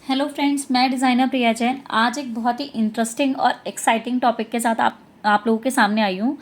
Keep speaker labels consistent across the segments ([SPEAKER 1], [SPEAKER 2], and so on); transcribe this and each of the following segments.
[SPEAKER 1] Hello friends, मैं designer प्रिया जैन आज एक बहुत ही इंटरेस्टिंग और एक्साइटिंग टॉपिक के साथ आप लोगों के सामने आई हूँ।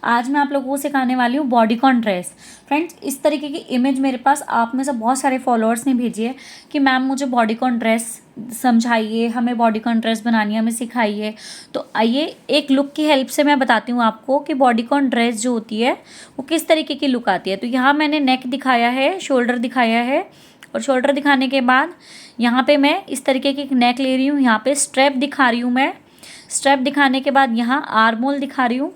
[SPEAKER 1] आज मैं आप लोगों को सिखाने वाली हूँ बॉडीकॉन ड्रेस। फ्रेंड्स, इस तरीके की इमेज मेरे पास आप में से बहुत सारे फॉलोअर्स ने भेजी है कि मैम मुझे बॉडीकॉन ड्रेस समझाइए, हमें बॉडीकॉन ड्रेस बनानी है, हमें सिखाइए। तो आइए एक लुक की हेल्प से मैं बताती हूँ आपको कि बॉडीकॉन ड्रेस जो होती है वो किस तरीके की लुक आती है। तो यहाँ मैंने नेक दिखाया है, शोल्डर दिखाया है, और शोल्डर दिखाने के बाद यहाँ पे मैं इस तरीके की एक नेक ले रही हूँ। यहाँ पे स्ट्रैप दिखा रही हूँ मैं। स्ट्रैप दिखाने के बाद यहाँ आर्म होल दिखा रही हूँ।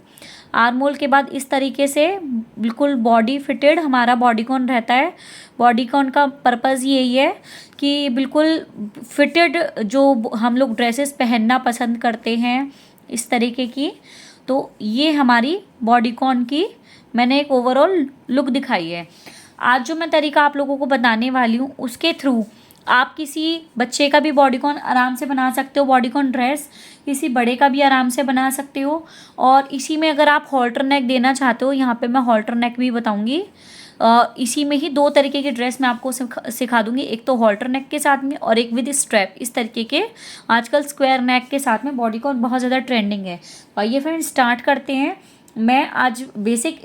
[SPEAKER 1] आर्म होल के बाद इस तरीके से बिल्कुल बॉडी फिटेड हमारा बॉडीकॉन रहता है। बॉडीकॉन का पर्पज़ यही है कि बिल्कुल फिटेड जो हम लोग ड्रेसेस पहनना पसंद करते हैं इस तरीके की। तो ये हमारी बॉडीकॉन की मैंने एक ओवरऑल लुक दिखाई है। आज जो मैं तरीका आप लोगों को बताने वाली हूँ उसके थ्रू आप किसी बच्चे का भी बॉडीकॉन आराम से बना सकते हो। बॉडीकॉन ड्रेस किसी बड़े का भी आराम से बना सकते हो। और इसी में अगर आप हॉल्टर नेक देना चाहते हो, यहाँ पे मैं हॉल्टर नेक भी बताऊँगी। इसी में ही दो तरीके की ड्रेस मैं आपको सिखा दूँगी, एक तो हॉल्टर नेक के साथ में और एक विद स्ट्रैप। इस तरीके के आजकल स्क्वायर नेक के साथ में बॉडीकॉन बहुत ज़्यादा ट्रेंडिंग है। तो आइए फ्रेंड्स स्टार्ट करते हैं। मैं आज बेसिक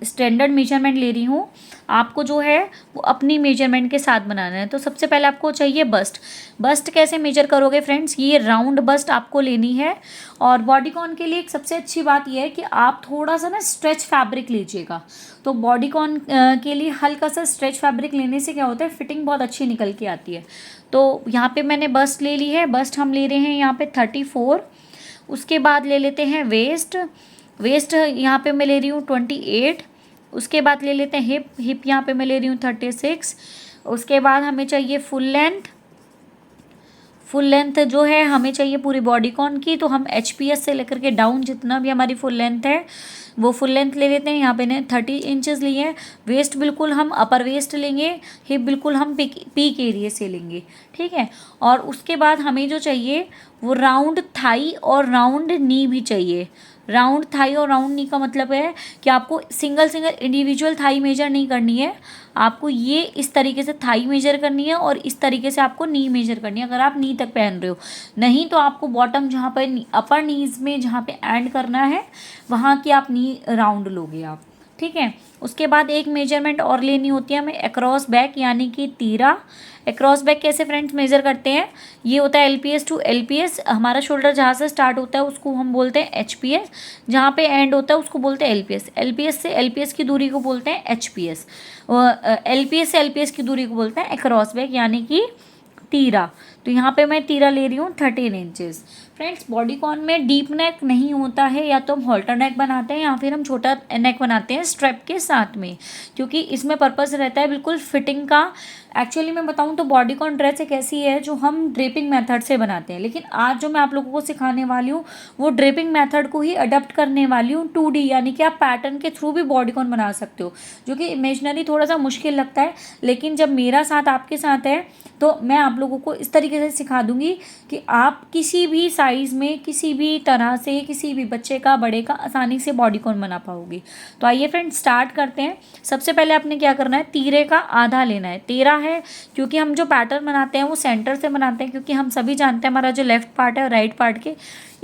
[SPEAKER 1] स्टैंडर्ड मेजरमेंट ले रही हूँ। आपको जो है वो अपनी मेजरमेंट के साथ बनाना है। तो सबसे पहले आपको चाहिए बस्ट। बस्ट कैसे मेजर करोगे फ्रेंड्स, ये राउंड बस्ट आपको लेनी है। और बॉडीकॉन के लिए एक सबसे अच्छी बात यह है कि आप थोड़ा सा ना स्ट्रेच फैब्रिक लीजिएगा। तो बॉडीकॉन के लिए हल्का सा स्ट्रेच फैब्रिक लेने से क्या होता है, फिटिंग बहुत अच्छी निकल के आती है। तो यहाँ पे मैंने बस्ट ले ली है। बस्ट हम ले रहे हैं यहाँ पे 34। उसके बाद ले लेते हैं वेस्ट। वेस्ट यहाँ पे मैं ले रही हूँ 28। उसके बाद ले लेते हैं हिप। हिप यहाँ पे मैं ले रही हूँ 36। उसके बाद हमें चाहिए फुल लेंथ। फुल लेंथ जो है हमें चाहिए पूरी बॉडीकॉन की। तो हम HPS से लेकर के डाउन जितना भी हमारी फुल लेंथ है वो फुल लेंथ ले लेते हैं। यहाँ पे ने 30 इंचेस लिए हैं। वेस्ट बिल्कुल हम अपर वेस्ट लेंगे। हिप बिल्कुल हम पीक एरिया से लेंगे, ठीक है। और उसके बाद हमें जो चाहिए वो राउंड थाई और राउंड नी भी चाहिए। राउंड थाई और राउंड नी का मतलब है कि आपको single single individual thigh measure नहीं करनी है। आपको ये इस तरीके से थाई मेजर करनी है और इस तरीके से आपको नी मेजर करनी है अगर आप नी तक पहन रहे हो। नहीं तो आपको बॉटम जहाँ पर अपर नीज में जहाँ पे एंड करना है वहाँ की आप नी राउंड लोगे आप, ठीक है। उसके बाद एक मेजरमेंट और लेनी होती है हमें अक्रॉस बैक यानी कि तीरा। अक्रॉस बैक कैसे फ्रेंड्स मेजर करते हैं, ये होता है LPS टू LPS। हमारा शोल्डर जहाँ से स्टार्ट होता है उसको हम बोलते हैं HPS, जहाँ पे एंड होता है उसको बोलते हैं LPS। LPS से LPS की दूरी को बोलते हैं HPS। LPS से LPS की दूरी को बोलते हैं अक्रॉस बैक यानी कि तीरा। तो यहाँ पे मैं तीरा ले रही हूँ 13 इंचेस। फ्रेंड्स, बॉडीकॉन में डीप नेक नहीं होता है, या तो हम हॉल्टर नेक बनाते हैं या फिर हम छोटा नेक बनाते हैं स्ट्रैप के साथ में, क्योंकि इसमें पर्पस रहता है बिल्कुल फिटिंग का। एक्चुअली मैं बताऊं तो बॉडीकॉन ड्रेस एक ऐसी है जो हम ड्रेपिंग मेथड से बनाते हैं, लेकिन आज जो मैं आप लोगों को सिखाने वाली हूँ वो ड्रेपिंग मेथड को ही अडॉप्ट करने वाली हूँ 2D, यानी कि आप पैटर्न के थ्रू भी बॉडीकॉन बना सकते हो, जो कि इमेजनरी थोड़ा सा मुश्किल लगता है। लेकिन जब मेरा साथ आपके साथ है तो मैं आप लोगों को इस तरीके से सिखा दूंगी कि आप किसी भी साइज़ में, किसी भी तरह से, किसी भी बच्चे का, बड़े का आसानी से बॉडीकॉन बना पाओगे। तो आइए फ्रेंड्स स्टार्ट करते हैं। सबसे पहले आपने क्या करना है, तीरे का आधा लेना है। 13 है क्योंकि हम जो पैटर्न बनाते हैं वो सेंटर से बनाते हैं, क्योंकि हम सभी जानते हैं हमारा जो लेफ्ट पार्ट है और राइट पार्ट के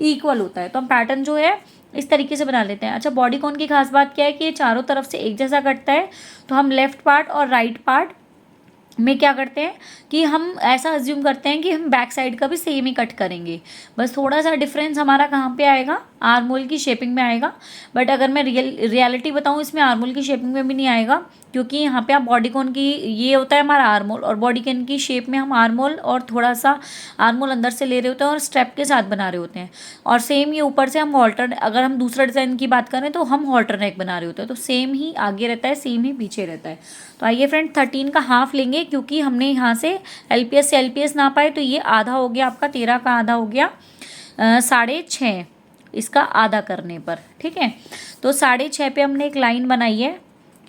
[SPEAKER 1] इक्वल होता है। तो हम पैटर्न जो है इस तरीके से बना लेते हैं। अच्छा, बॉडीकॉन की खास बात क्या है कि ये चारों तरफ से एक जैसा कटता है। तो हम लेफ्ट पार्ट और राइट पार्ट में क्या करते हैं कि हम ऐसा अज्यूम करते हैं कि हम बैक साइड का भी सेम ही कट करेंगे। बस थोड़ा सा डिफरेंस हमारा कहाँ पे आएगा, आर्म होल की शेपिंग में आएगा। बट अगर मैं रियलिटी बताऊँ इसमें आर्म होल की शेपिंग में भी नहीं आएगा, क्योंकि यहाँ पे आप बॉडीकॉन की ये होता है हमारा आर्म होल, और बॉडीकॉन की शेप में हम आर्म होल और थोड़ा सा आर्म होल अंदर से ले रहे होते हैं और स्ट्रैप के साथ बना रहे होते हैं। और सेम ये ऊपर से हम हॉल्टर, अगर हम दूसरा डिज़ाइन की बात करें तो हम हॉल्टर नेक बना रहे होते हैं। तो सेम ही आगे रहता है, सेम ही पीछे रहता है। तो आइए फ्रेंड 13 का हाफ लेंगे, क्योंकि हमने यहाँ से LPS से LPS ना पाए, तो ये आधा हो गया आपका, 13 का आधा हो गया 6.5 इसका आधा करने पर, ठीक है। तो 6.5 पे हमने एक लाइन बनाई है।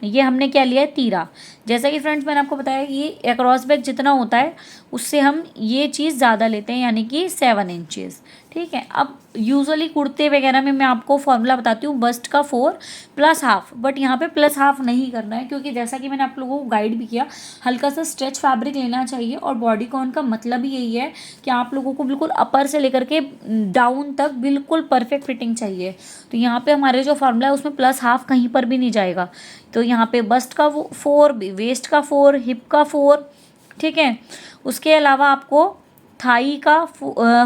[SPEAKER 1] ये हमने क्या लिया है, तीरा। जैसा कि फ्रेंड्स मैंने आपको बताया ये अक्रॉस बैक जितना होता है उससे हम ये चीज़ ज़्यादा लेते हैं, यानी कि 7 इंचेस। ठीक है, अब यूजुअली कुर्ते वगैरह में मैं आपको फॉर्मूला बताती हूँ बस्ट का 4 प्लस हाफ, बट यहाँ पे प्लस हाफ नहीं करना है, क्योंकि जैसा कि मैंने आप लोगों को गाइड भी किया, हल्का सा स्ट्रेच फैब्रिक लेना चाहिए। और बॉडी कॉन का मतलब ही यही है कि आप लोगों को बिल्कुल अपर से लेकर के डाउन तक बिल्कुल परफेक्ट फिटिंग चाहिए। तो यहाँ पे हमारे जो फार्मूला है उसमें प्लस हाफ कहीं पर भी नहीं जाएगा। तो यहाँ पे बस्ट का 4, वेस्ट का 4, हिप का 4। ठीक है, उसके अलावा आपको थाई का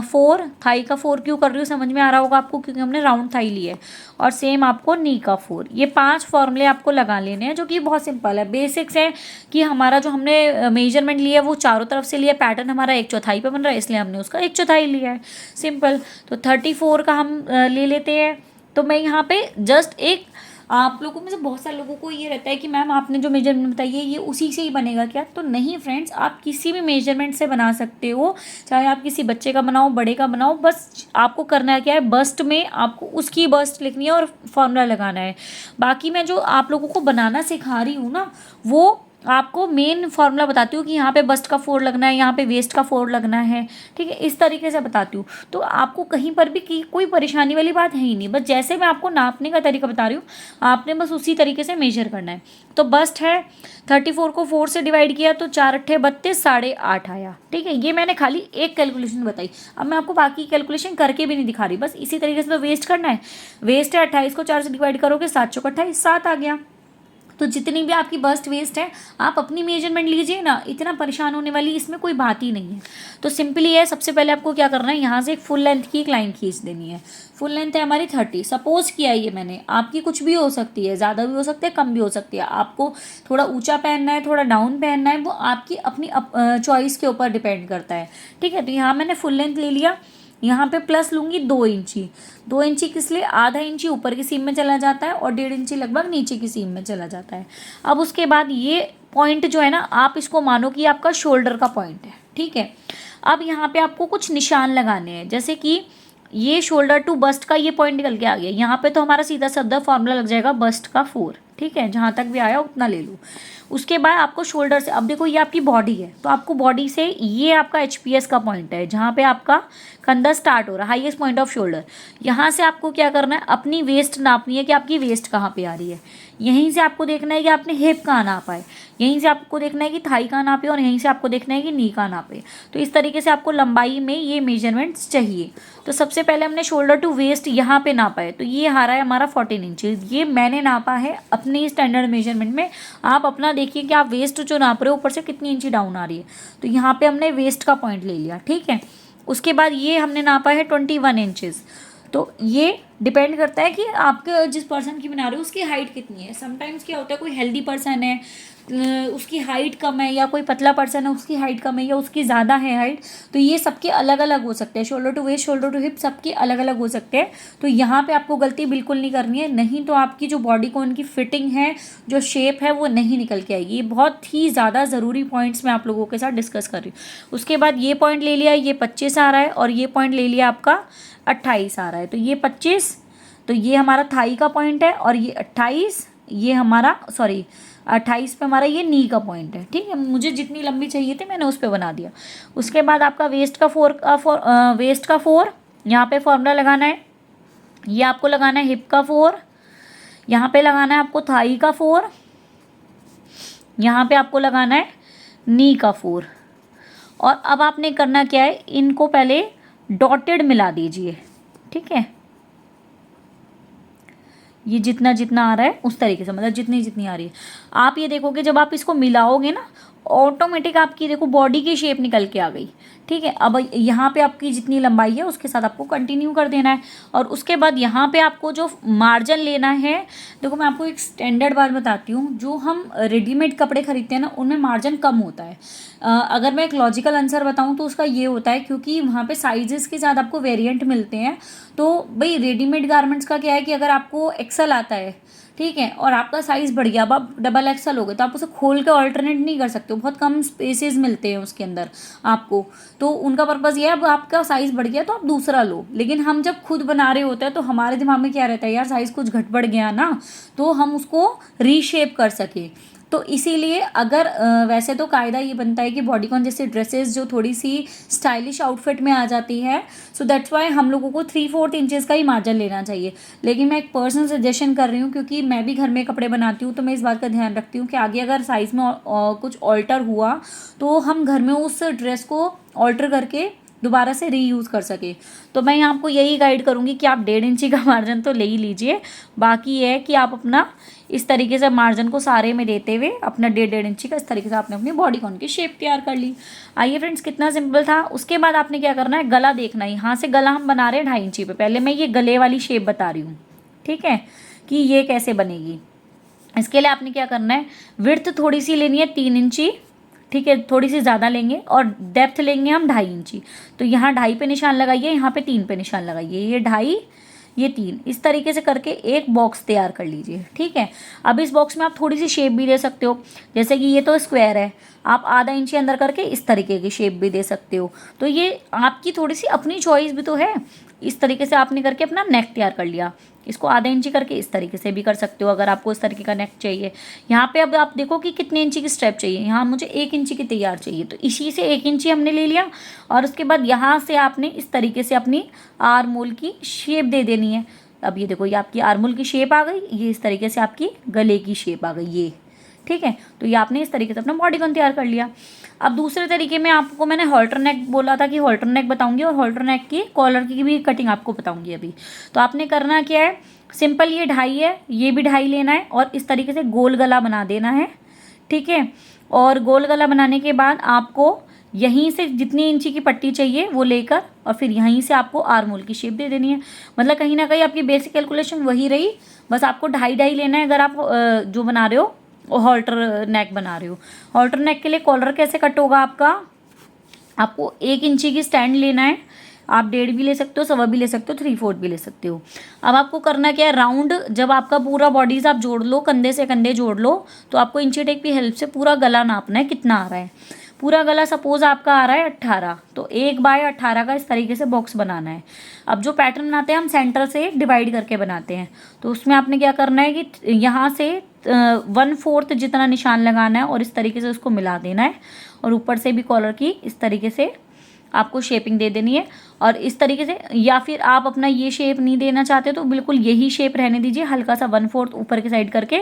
[SPEAKER 1] 4, थाई का 4 क्यों कर रही हूँ समझ में आ रहा होगा आपको, क्योंकि हमने राउंड थाई ली है। और सेम आपको नी का 4। ये 5 फॉर्मूले आपको लगा लेने हैं, जो कि बहुत सिंपल है, बेसिक्स है कि हमारा जो हमने मेजरमेंट लिया है वो चारों तरफ से लिया, पैटर्न हमारा 1/4 पे बन रहा है, इसलिए हमने उसका 1/4 लिया है, सिंपल। तो 34 का हम ले लेते हैं। तो मैं यहाँ पे जस्ट एक, आप लोगों में से बहुत सारे लोगों को ये रहता है कि मैम आपने जो मेजरमेंट बताई है ये उसी से ही बनेगा क्या? तो नहीं फ्रेंड्स, आप किसी भी मेजरमेंट से बना सकते हो, चाहे आप किसी बच्चे का बनाओ, बड़े का बनाओ, बस आपको करना क्या है, बस्ट में आपको उसकी बस्ट लिखनी है और फॉर्मूला लगाना है। बाकी मैं जो आप लोगों को बनाना सिखा रही हूँ ना, वो आपको मेन फॉर्मूला बताती हूँ कि यहाँ पे बस्ट का 4 लगना है, यहाँ पे वेस्ट का 4 लगना है। ठीक है, इस तरीके से बताती हूँ, तो आपको कहीं पर भी कोई परेशानी वाली बात है ही नहीं। बस जैसे मैं आपको नापने का तरीका बता रही हूँ, आपने बस उसी तरीके से मेजर करना है। तो बस्ट है, 34 को 4 से डिवाइड किया तो 4 अट्ठे 32, 8.5 आया। ठीक है, ये मैंने खाली एक कैलकुलेशन बताई। अब मैं आपको बाकी कैलकुलेशन करके भी नहीं दिखा रही, बस इसी तरीके से तो वेस्ट करना है। वेस्ट है 28 को 4 से डिवाइड करोगे, 7 चौक 28, 7 आ गया। तो जितनी भी आपकी बस्ट वेस्ट है आप अपनी मेजरमेंट लीजिए ना, इतना परेशान होने वाली इसमें कोई बात ही नहीं है। तो सिंपली है, सबसे पहले आपको क्या करना है, यहाँ से एक फुल लेंथ की एक लाइन खींच देनी है। फुल लेंथ है हमारी 30, सपोज किया ये मैंने, आपकी कुछ भी हो सकती है, ज़्यादा भी हो सकती है, कम भी हो सकती है। आपको थोड़ा ऊंचा पहनना है, थोड़ा डाउन पहनना है, वो आपकी अपनी चॉइस के ऊपर डिपेंड करता है। ठीक है, तो यहाँ मैंने फुल लेंथ ले लिया, यहाँ पे प्लस लूँगी 2 इंची। 2 इंची किस लिए, आधा इंची ऊपर की सीम में चला जाता है और 1.5 इंची लगभग नीचे की सीम में चला जाता है। अब उसके बाद ये पॉइंट जो है ना, आप इसको मानो कि आपका शोल्डर का पॉइंट है। ठीक है, अब यहाँ पे आपको कुछ निशान लगाने हैं, जैसे कि ये शोल्डर टू बस्ट का ये पॉइंट निकल के आ गया, यहाँ पे तो हमारा सीधा साधा फॉर्मूला लग जाएगा बस्ट का 4। ठीक है, जहाँ तक भी आया उतना ले लो। उसके बाद आपको शोल्डर से, अब देखो ये आपकी बॉडी है, तो आपको बॉडी से ये आपका HPS का पॉइंट है, जहाँ पे आपका कंधा स्टार्ट हो रहा है, हाईएस्ट पॉइंट ऑफ शोल्डर। यहाँ से आपको क्या करना है, अपनी वेस्ट नापनी है कि आपकी वेस्ट कहाँ पे आ रही है। यहीं से आपको देखना है कि आपने हिप कहाँ नापा है, यहीं से आपको देखना है कि थाई कहाँ नापे, और यहीं से आपको देखना है कि नी कहाँ नापे। तो इस तरीके से आपको लंबाई में ये मेजरमेंट्स चाहिए। तो सबसे पहले हमने शोल्डर टू वेस्ट यहाँ पे नापा है, तो ये आ रहा है हमारा 14 इंचेस। ये मैंने नापा है अपनी स्टैंडर्ड मेजरमेंट में। आप अपना देखिए कि आप वेस्ट जो नाप रहे हो ऊपर से कितनी इंची डाउन आ रही है। तो यहाँ पे हमने वेस्ट का पॉइंट ले लिया। ठीक है, उसके बाद ये हमने नापा है 21 इंचेस। तो ये डिपेंड करता है कि आपके जिस पर्सन की बना रहे हो उसकी हाइट कितनी है। समटाइम्स क्या होता है, कोई हेल्दी पर्सन है उसकी हाइट कम है, या कोई पतला पर्सन है उसकी हाइट कम है, या उसकी ज़्यादा है हाइट, तो ये सबके अलग अलग हो सकते हैं। Shoulder to waist, shoulder to hip सबके अलग अलग हो सकते हैं। तो यहाँ पे आपको गलती बिल्कुल नहीं करनी है, नहीं तो आपकी जो बॉडी को उनकी फिटिंग है, जो शेप है, वो नहीं निकल के आएगी। ये बहुत ही ज़्यादा ज़रूरी पॉइंट्स मैं आप लोगों के साथ डिस्कस कर रही हूँ। उसके बाद ये पॉइंट ले लिया, ये 25 आ रहा है, और ये पॉइंट ले लिया आपका 28 आ रहा है। तो ये 25, तो ये हमारा थाई का पॉइंट है, और ये 28, ये हमारा 28 पे हमारा ये नी का पॉइंट है। ठीक है, मुझे जितनी लंबी चाहिए थी मैंने उस पर बना दिया। उसके बाद आपका वेस्ट का 4 यहाँ पे फॉर्मूला लगाना है। ये आपको लगाना है हिप का 4, यहाँ पे लगाना है आपको थाई का 4, यहाँ पे आपको लगाना है नी का 4। और अब आपने करना क्या है, इनको पहले डॉटेड मिला दीजिए। ठीक है, ये जितना जितना आ रहा है उस तरीके से, मतलब जितनी जितनी आ रही है। आप ये देखोगे जब आप इसको मिलाओगे ना, ऑटोमेटिक आपकी देखो बॉडी की शेप निकल के आ गई। ठीक है, अब यहाँ पे आपकी जितनी लंबाई है उसके साथ आपको कंटिन्यू कर देना है। और उसके बाद यहाँ पे आपको जो मार्जिन लेना है, देखो मैं आपको एक स्टैंडर्ड बात बताती हूँ, जो हम रेडीमेड कपड़े खरीदते हैं ना उनमें मार्जिन कम होता है। अगर मैं एक लॉजिकल आंसर बताऊँ तो उसका ये होता है, क्योंकि वहाँ पे साइजेस के साथ आपको वेरिएंट मिलते हैं। तो भाई रेडीमेड गारमेंट्स का क्या है कि अगर आपको एक्सल आता है, ठीक है, और आपका साइज़ बढ़ गया, अब आप डबल एक्सल हो गए, तो आप उसे खोल के ऑल्टरनेट नहीं कर सकते हो, बहुत कम स्पेसेस मिलते हैं उसके अंदर आपको। तो उनका पर्पज़ ये है, अब आपका साइज़ बढ़ गया तो आप दूसरा लो। लेकिन हम जब खुद बना रहे होते हैं तो हमारे दिमाग में क्या रहता है, यार साइज़ कुछ घट बढ़ गया ना, तो हम उसको रीशेप कर सके। तो इसीलिए अगर वैसे तो कायदा ये बनता है कि बॉडीकॉन जैसे ड्रेसेस जो थोड़ी सी स्टाइलिश आउटफिट में आ जाती है, सो दैट्स वाई हम लोगों को 3/4 इंचेस का ही मार्जिन लेना चाहिए। लेकिन मैं एक पर्सनल सजेशन कर रही हूँ, क्योंकि मैं भी घर में कपड़े बनाती हूँ, तो मैं इस बात का ध्यान रखती हूँ कि आगे अगर साइज़ में कुछ ऑल्टर हुआ तो हम घर में उस ड्रेस को ऑल्टर करके दोबारा से रीयूज़ कर सके। तो मैं आपको यही गाइड करूँगी कि आप 1.5 इंची का मार्जिन तो ले ही लीजिए। बाकी ये है कि आप अपना इस तरीके से मार्जिन को सारे में देते हुए अपना 1.5 इंची का इस तरीके से आपने अपनी बॉडीकॉन की शेप तैयार कर ली। आइए फ्रेंड्स, कितना सिंपल था। उसके बाद आपने क्या करना है, गला देखना है। यहाँ से गला हम बना रहे हैं 2.5 इंची पे। पहले मैं ये गले वाली शेप बता रही हूँ, ठीक है, कि ये कैसे बनेगी। इसके लिए आपने क्या करना है, विड्थ थोड़ी सी लेनी है 3 इंची, ठीक है, थोड़ी सी ज़्यादा लेंगे, और डेप्थ लेंगे हम 2.5 इंची। तो यहाँ 2.5 पे निशान लगाइए, यहाँ पे 3 पे निशान लगाइए, ये 2.5 ये 3, इस तरीके से करके एक बॉक्स तैयार कर लीजिए, ठीक है। अब इस बॉक्स में आप थोड़ी सी शेप भी दे सकते हो, जैसे कि ये तो स्क्वायर है, आप आधा इंची अंदर करके इस तरीके की शेप भी दे सकते हो। तो ये आपकी थोड़ी सी अपनी चॉइस भी तो है। इस तरीके से आपने करके अपना नेक तैयार कर लिया। इसको आधा इंची करके इस तरीके से भी कर सकते हो अगर आपको इस तरीके का नेक चाहिए। यहाँ पे अब आप देखो कि कितने इंची की स्ट्रेप चाहिए। यहाँ मुझे 1 इंची की तैयार चाहिए, तो इसी से 1 इंची हमने ले लिया। और उसके बाद यहाँ से आपने इस तरीके से अपनी आर्म होल की शेप दे देनी है। अब ये देखो, ये आपकी आर्म होल की शेप आ गई, ये इस तरीके से आपकी गले की शेप आ गई, ये ठीक है। तो ये आपने इस तरीके से अपना बॉडीकॉन तैयार कर लिया। अब दूसरे तरीके में आपको मैंने हॉल्टर नेक बोला था कि हॉल्टर नेक बताऊंगी, और हॉल्टर नेक की कॉलर की भी कटिंग आपको बताऊंगी अभी। तो आपने करना क्या है, सिंपल ये 2.5 है, ये भी 2.5 लेना है, और इस तरीके से गोल गला बना देना है, ठीक है। और गोल गला बनाने के बाद आपको यहीं से जितनी इंची की पट्टी चाहिए वो लेकर, और फिर यहीं से आपको आर्म होल की शेप दे देनी है। मतलब कहीं ना कहीं आपकी बेसिक कैलकुलेशन वही रही, बस आपको 2.5 लेना है अगर आप जो बना रहे हो हॉल्टर नेक बना रहे हो। हॉल्टर नेक के लिए कॉलर कैसे कट होगा आपका, आपको 1 इंची की स्टैंड लेना है। आप 1.5 भी ले सकते हो, 1.25 भी ले सकते हो, 3/4 भी ले सकते हो। अब आपको करना क्या है, राउंड जब आपका पूरा बॉडीज आप जोड़ लो, कंधे से कंधे जोड़ लो, तो आपको इंची टेप की हेल्प से पूरा गला नापना है कितना आ रहा है। पूरा गला सपोज आपका आ रहा है 18, तो 1/18 का इस तरीके से बॉक्स बनाना है। अब जो पैटर्न बनाते हैं हम सेंटर से डिवाइड करके बनाते हैं, तो उसमें आपने क्या करना है कि यहाँ से 1/4 जितना निशान लगाना है, और इस तरीके से उसको मिला देना है, और ऊपर से भी कॉलर की इस तरीके से आपको शेपिंग दे देनी है। और इस तरीके से, या फिर आप अपना ये शेप नहीं देना चाहते तो बिल्कुल यही शेप रहने दीजिए, हल्का सा 1/4 ऊपर की साइड करके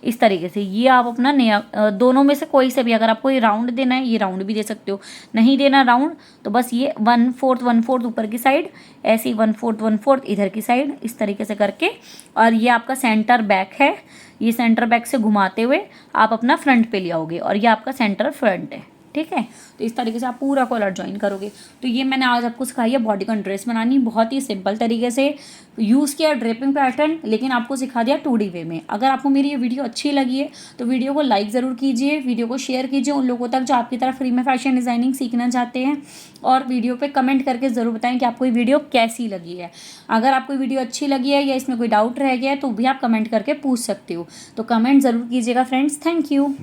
[SPEAKER 1] इस तरीके से। ये आप अपना नया दोनों में से कोई से भी, अगर आपको ये राउंड देना है ये राउंड भी दे सकते हो, नहीं देना राउंड तो बस ये 1/4 ऊपर की साइड, ऐसे ही 1/4 इधर की साइड, इस तरीके से करके। और ये आपका सेंटर बैक है, ये सेंटर बैक से घुमाते हुए आप अपना फ्रंट पे ले आओगे, और ये आपका सेंटर फ्रंट है, ठीक है। तो इस तरीके से आप पूरा कॉलर ज्वाइन करोगे। तो ये मैंने आज आपको सिखाई है बॉडीकॉन ड्रेस बनानी, बहुत ही सिंपल तरीके से यूज़ किया ड्रेपिंग पैटर्न, लेकिन आपको सिखा दिया 2D वे में। अगर आपको मेरी ये वीडियो अच्छी लगी है तो वीडियो को लाइक ज़रूर कीजिए, वीडियो को शेयर कीजिए उन लोगों तक जो आपकी तरह फ्री में फैशन डिज़ाइनिंग सीखना चाहते हैं, और वीडियो पे कमेंट करके ज़रूर बताएं कि आपको ये वीडियो कैसी लगी है। अगर आपको वीडियो अच्छी लगी है या इसमें कोई डाउट रह गया है तो भी आप कमेंट करके पूछ सकते हो। तो कमेंट ज़रूर कीजिएगा फ्रेंड्स। Thank you.